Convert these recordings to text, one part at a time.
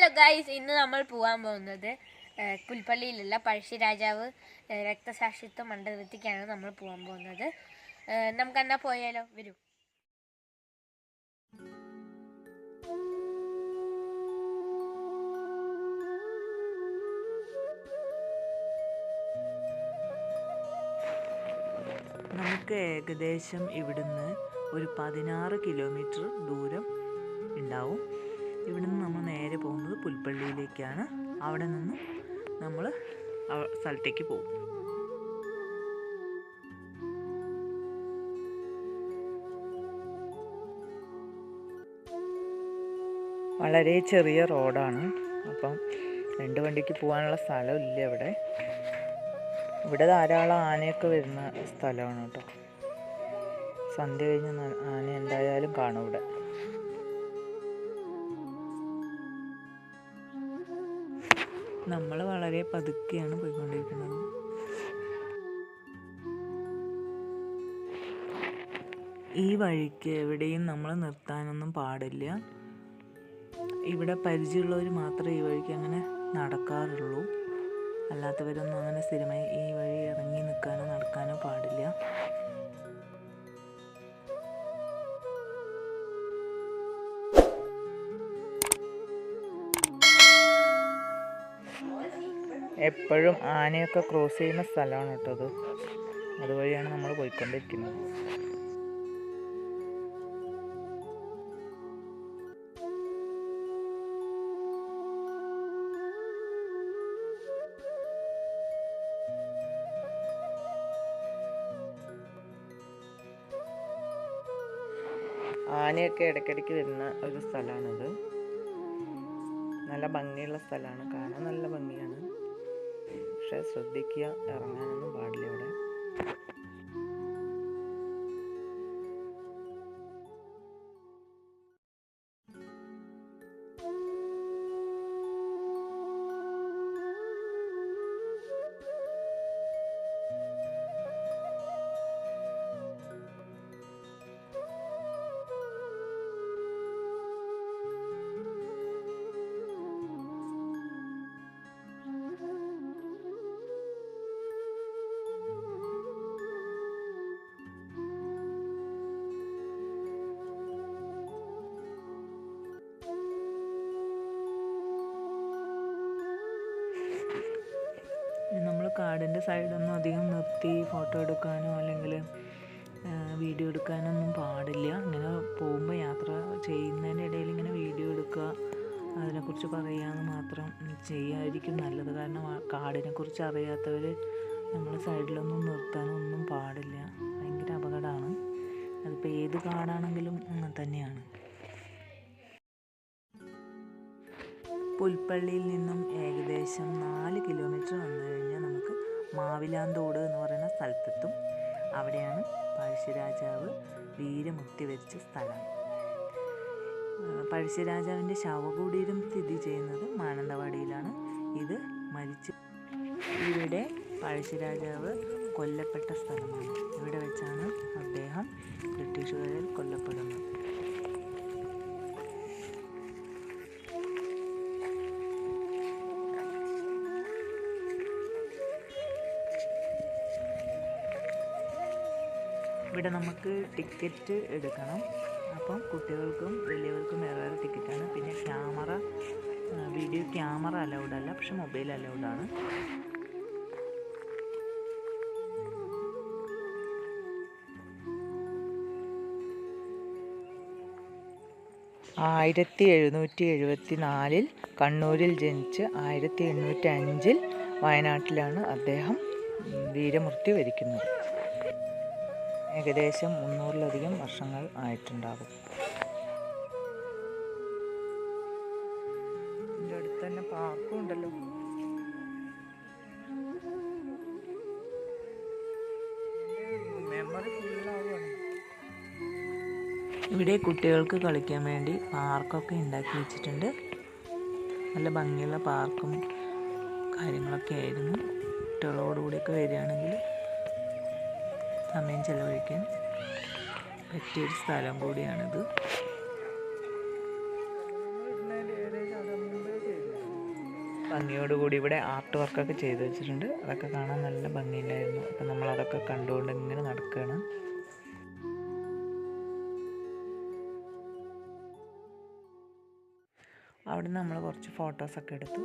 Hello guys, ഇന്ന് നമ്മൾ പോകാൻ പോകുന്നത് പുൽപ്പള്ളിയിലുള്ള പഴശ്ശിരാജാവ് രക്തസാക്ഷിത്വ മണ്ഡപത്തിലേക്കാണ് നമ്മൾ പോകാൻ പോകുന്നത്. നമുക്ക് എന്നാ പോയാലോ? വരൂ. നമുക്ക് ഏകദേശം ഇവിടുന്ന് ഒരു 16 കിലോമീറ്റർ ദൂരം ഉണ്ടാവും. ഇവിടുന്ന് നമ്മൾ നേരെ പോകുന്നത് പുൽപ്പള്ളിയിലേക്കാണ്. അവിടെ നിന്ന് നമ്മൾ സ്ഥലത്തേക്ക് പോകും. വളരെ ചെറിയ റോഡാണ്. അപ്പം 2 വണ്ടിക്ക് പോകാനുള്ള സ്ഥലമില്ല ഇവിടെ. ഇവിടെ ധാരാളം ആനയൊക്കെ വരുന്ന സ്ഥലമാണ് കേട്ടോ. സന്ധ്യ കഴിഞ്ഞ് ആന എന്തായാലും കാണും ഇവിടെ. നമ്മൾ വളരെ പതുക്കെയാണ് പോയിക്കൊണ്ടിരിക്കുന്നത്. ഈ വഴിക്ക് എവിടെയും നമ്മൾ നിർത്താനൊന്നും പാടില്ല. ഇവിടെ പരിചയമുള്ളവർ മാത്രമേ ഈ വഴിക്ക് അങ്ങനെ നടക്കാറുള്ളൂ. അല്ലാത്തവരൊന്നും അങ്ങനെ സ്ഥിരമായി ഈ വഴി ഇറങ്ങി നിൽക്കാനോ നടക്കാനോ പാടില്ല. എപ്പോഴും ആനയൊക്കെ ക്രോസ് ചെയ്യുന്ന സ്ഥലമാണ് കേട്ടോ അത്. അതുവഴിയാണ് നമ്മൾ പോയിക്കൊണ്ടിരിക്കുന്നത്. ആനയൊക്കെ ഇടയ്ക്കിടയ്ക്ക് വരുന്ന ഒരു സ്ഥലമാണിത്. നല്ല ഭംഗിയുള്ള സ്ഥലമാണ്, കാണാൻ നല്ല ഭംഗിയാണ്. പക്ഷെ ശ്രദ്ധിക്കുക, ഇറങ്ങാനൊന്നും പാടില്ല ഇവിടെ. നമ്മൾ കാടിൻ്റെ സൈഡൊന്നും അധികം നിർത്തി ഫോട്ടോ എടുക്കാനോ അല്ലെങ്കിൽ വീഡിയോ എടുക്കാനൊന്നും പാടില്ല. ഇങ്ങനെ പോകുമ്പോൾ യാത്ര ചെയ്യുന്നതിൻ്റെ ഇടയിൽ ഇങ്ങനെ വീഡിയോ എടുക്കുക, അതിനെക്കുറിച്ച് പറയാമെന്ന് മാത്രം ചെയ്യാതിരിക്കും നല്ലത്. കാരണം കാടിനെക്കുറിച്ച് അറിയാത്തവർ നമ്മൾ സൈഡിലൊന്നും നിർത്താനൊന്നും പാടില്ല. ഭയങ്കര അപകടമാണ്. അതിപ്പോൾ ഏത് കാടാണെങ്കിലും അങ്ങനെ തന്നെയാണ്. പുൽപ്പള്ളിയിൽ നിന്നും ഏകദേശം 4 കിലോമീറ്റർ വന്നു കഴിഞ്ഞാൽ നമുക്ക് മാവിലാന്തോട് എന്ന് പറയുന്ന സ്ഥലത്തെത്തും. അവിടെയാണ് പഴശ്ശിരാജാവ് വീരമുക്തി വരിച്ച സ്ഥലം. പഴശ്ശിരാജാവിൻ്റെ ശവകുടീരം സ്ഥിതി ചെയ്യുന്നത് മാനന്തവാടിയിലാണ്. ഇത് ഇവിടെ പഴശ്ശിരാജാവ് കൊല്ലപ്പെട്ട സ്ഥലമാണ്. ഇവിടെ വെച്ചാണ് അദ്ദേഹം ബ്രിട്ടീഷുകാരിൽ കൊല്ലപ്പെടുന്നത്. ഇവിടെ നമുക്ക് ടിക്കറ്റ് എടുക്കണം. അപ്പം കുട്ടികൾക്കും വലിയവർക്കും വേറെ ടിക്കറ്റാണ്. പിന്നെ വീഡിയോ ക്യാമറ അലൗഡ് അല്ല, പക്ഷെ മൊബൈൽ അലൗഡാണ്. ആയിരത്തി 1774 കണ്ണൂരിൽ ജനിച്ച് 1805 വയനാട്ടിലാണ് അദ്ദേഹം വീരമൃത്യു വരിക്കുന്നത്. ഏകദേശം 300-ലധികം വർഷങ്ങൾ ആയിട്ടുണ്ടാകും. ഇതിൻ്റെ അടുത്ത് തന്നെ പാർക്കും ഉണ്ടല്ലോ. മെമ്മറി ഫുള്ളാവുകയാണ്. ഇവിടെ കുട്ടികൾക്ക് കളിക്കാൻ വേണ്ടി പാർക്കൊക്കെ ഉണ്ടാക്കി വെച്ചിട്ടുണ്ട്. നല്ല ഭംഗിയുള്ള പാർക്കും കാര്യങ്ങളൊക്കെ ആയിരുന്നു. കുട്ടികളോടുകൂടിയൊക്കെ വരികയാണെങ്കിൽ സമയം ചെലവഴിക്കാൻ പറ്റിയൊരു സ്ഥലം കൂടിയാണിത്. ഭംഗിയോടുകൂടി ഇവിടെ ആർട്ട് വർക്കൊക്കെ ചെയ്ത് വെച്ചിട്ടുണ്ട്. അതൊക്കെ കാണാൻ നല്ല ഭംഗിയുണ്ടായിരുന്നു. അപ്പം നമ്മളതൊക്കെ കണ്ടുകൊണ്ട് ഇങ്ങനെ നടക്കുകയാണ്. അവിടെ നിന്ന് നമ്മൾ കുറച്ച് ഫോട്ടോസൊക്കെ എടുത്തു.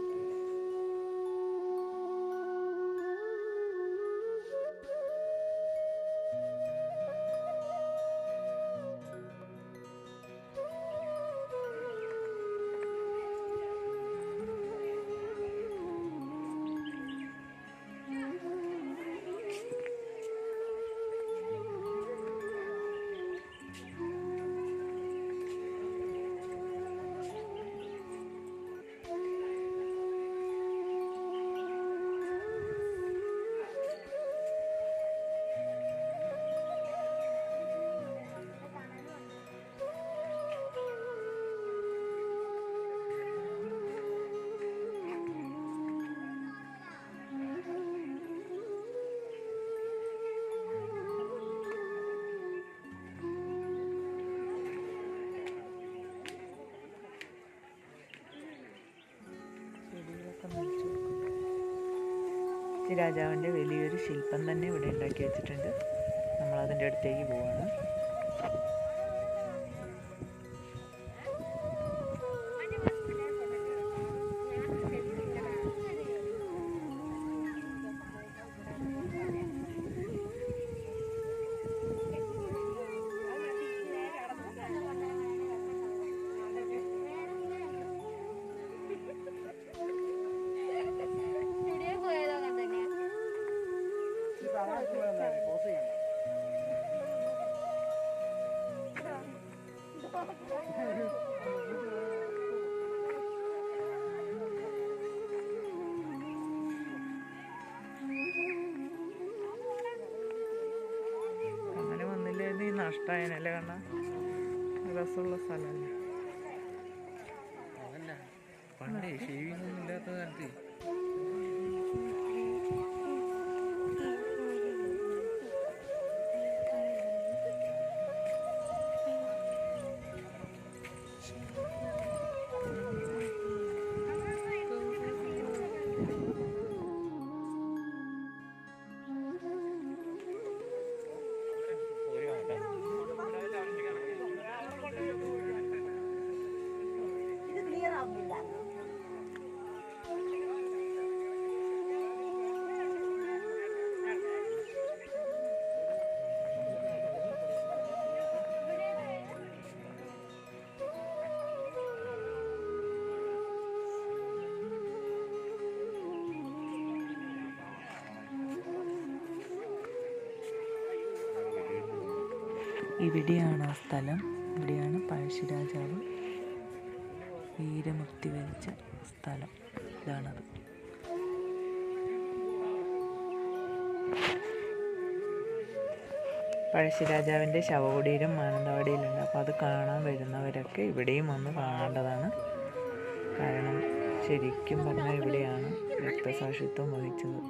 രാജാവിൻ്റെ വലിയൊരു ശില്പം തന്നെ ഇവിടെ ഉണ്ടാക്കി വെച്ചിട്ടുണ്ട്. നമ്മളതിൻ്റെ അടുത്തേക്ക് പോവാണ്. അങ്ങനെ വന്നില്ലേ നഷ്ടമായനല്ലേ, കാരണം രസമുള്ള സ്ഥലമല്ലേ. പണ്ടേ ഷേവിംഗ് ഒന്നും ഇല്ലാത്ത കാലത്ത് ഇവിടെയാണ് ആ സ്ഥലം. ഇവിടെയാണ് പഴശ്ശിരാജാവ് വീരമൃത്യു വരിച്ച സ്ഥലം. ഇതാണത്. പഴശ്ശിരാജാവിൻ്റെ ശവകുടീരം മാനന്തവാടിയിലുണ്ട്. അപ്പോൾ അത് കാണാൻ വരുന്നവരൊക്കെ ഇവിടെയും വന്ന് കാണേണ്ടതാണ്. കാരണം ശരിക്കും പറഞ്ഞാൽ ഇവിടെയാണ് രക്തസാക്ഷിത്വം വഹിച്ചത്.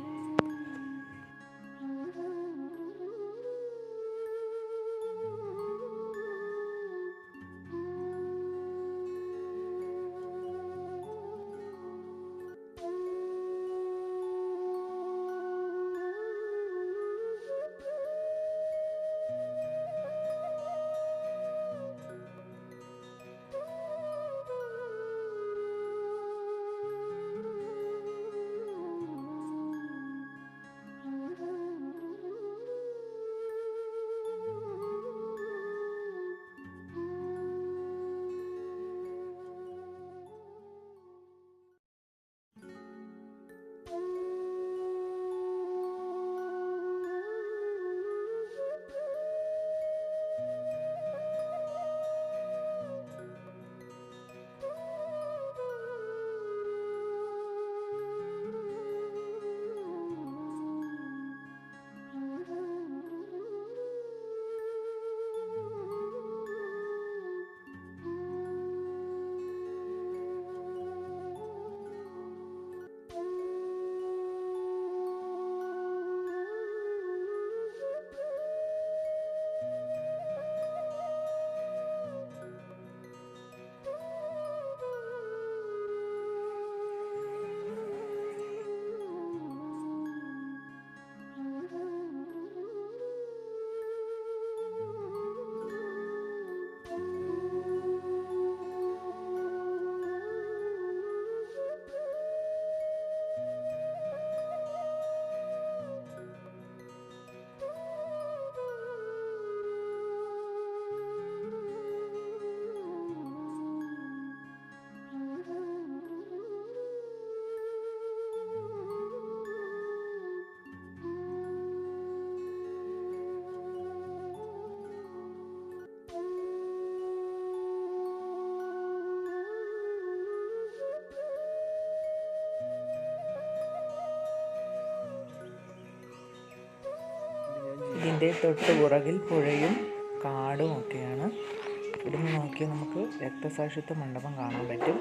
ഇതിൻ്റെ തൊട്ട് പുറകിൽ പുഴയും കാടും ഒക്കെയാണ്. ഇവിടുന്ന് നോക്കിയാൽ നമുക്ക് രക്തസാക്ഷിത്വ മണ്ഡപം കാണാൻ പറ്റും.